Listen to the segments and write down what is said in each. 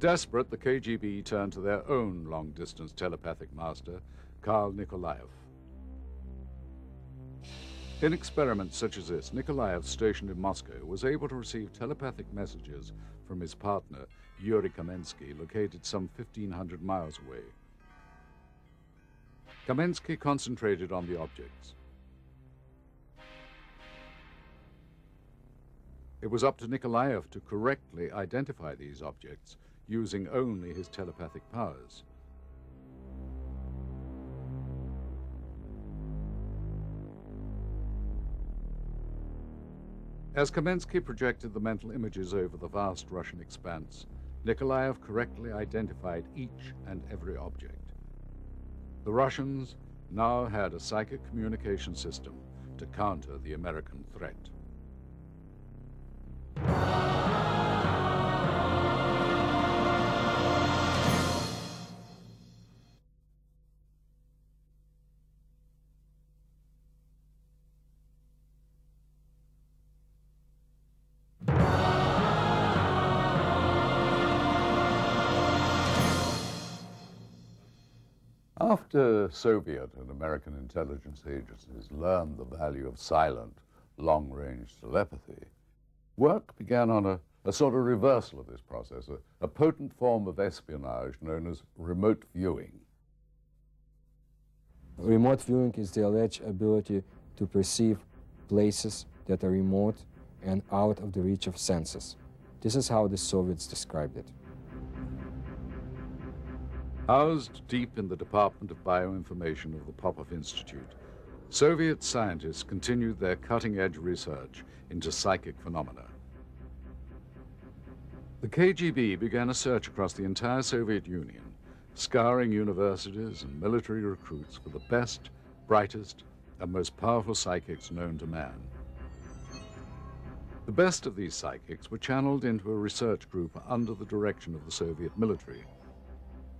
Desperate, the KGB turned to their own long-distance telepathic master, Karl Nikolaev. In experiments such as this, Nikolaev, stationed in Moscow, was able to receive telepathic messages from his partner, Yuri Kamensky, located some 1,500 miles away. Kamensky concentrated on the objects. It was up to Nikolaev to correctly identify these objects, using only his telepathic powers. As Kamensky projected the mental images over the vast Russian expanse, Nikolaev correctly identified each and every object. The Russians now had a psychic communication system to counter the American threat. After Soviet and American intelligence agencies learned the value of silent, long-range telepathy, work began on a sort of reversal of this process, a potent form of espionage known as remote viewing. Remote viewing is the alleged ability to perceive places that are remote and out of the reach of senses. This is how the Soviets described it. Housed deep in the Department of Bioinformation of the Popov Institute, Soviet scientists continued their cutting-edge research into psychic phenomena. The KGB began a search across the entire Soviet Union, scouring universities and military recruits for the best, brightest, and most powerful psychics known to man. The best of these psychics were channeled into a research group under the direction of the Soviet military,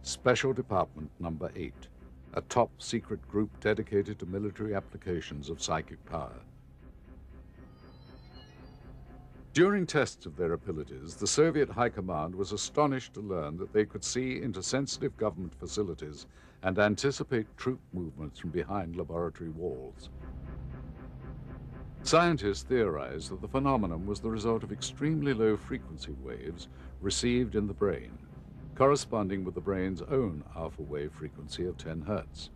Special Department Number 8, a top-secret group dedicated to military applications of psychic power. During tests of their abilities, the Soviet High Command was astonished to learn that they could see into sensitive government facilities and anticipate troop movements from behind laboratory walls. Scientists theorized that the phenomenon was the result of extremely low frequency waves received in the brain, corresponding with the brain's own alpha wave frequency of 10 Hertz.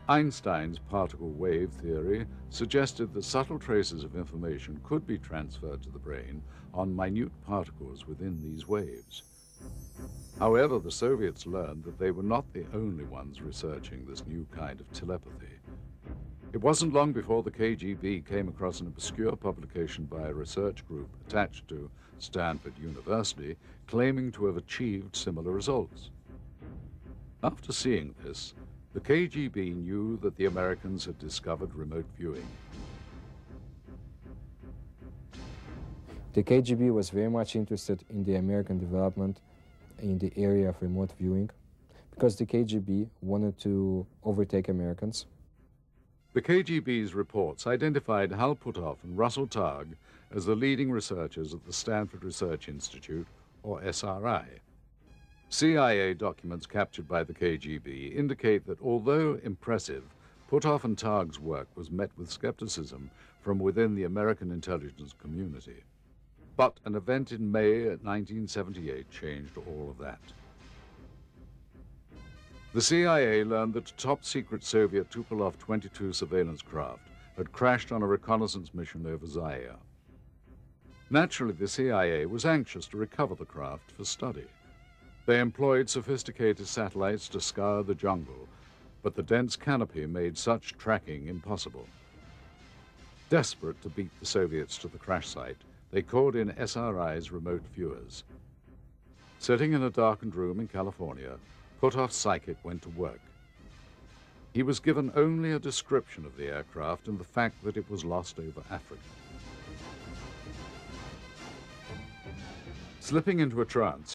Einstein's particle wave theory suggested that subtle traces of information could be transferred to the brain on minute particles within these waves. However, the Soviets learned that they were not the only ones researching this new kind of telepathy. It wasn't long before the KGB came across an obscure publication by a research group attached to Stanford University claiming to have achieved similar results. After seeing this, the KGB knew that the Americans had discovered remote viewing. The KGB was very much interested in the American development in the area of remote viewing because the KGB wanted to overtake Americans. The KGB's reports identified Hal Puthoff and Russell Targ as the leading researchers at the Stanford Research Institute, or SRI. CIA documents captured by the KGB indicate that although impressive, Puthoff and Targ's work was met with skepticism from within the American intelligence community. But an event in May 1978 changed all of that. The CIA learned that a top-secret Soviet Tupolev-22 surveillance craft had crashed on a reconnaissance mission over Zaire. Naturally, the CIA was anxious to recover the craft for study. They employed sophisticated satellites to scour the jungle, but the dense canopy made such tracking impossible. Desperate to beat the Soviets to the crash site, they called in SRI's remote viewers. Sitting in a darkened room in California, Puthoff's psychic went to work. He was given only a description of the aircraft and the fact that it was lost over Africa. Slipping into a trance,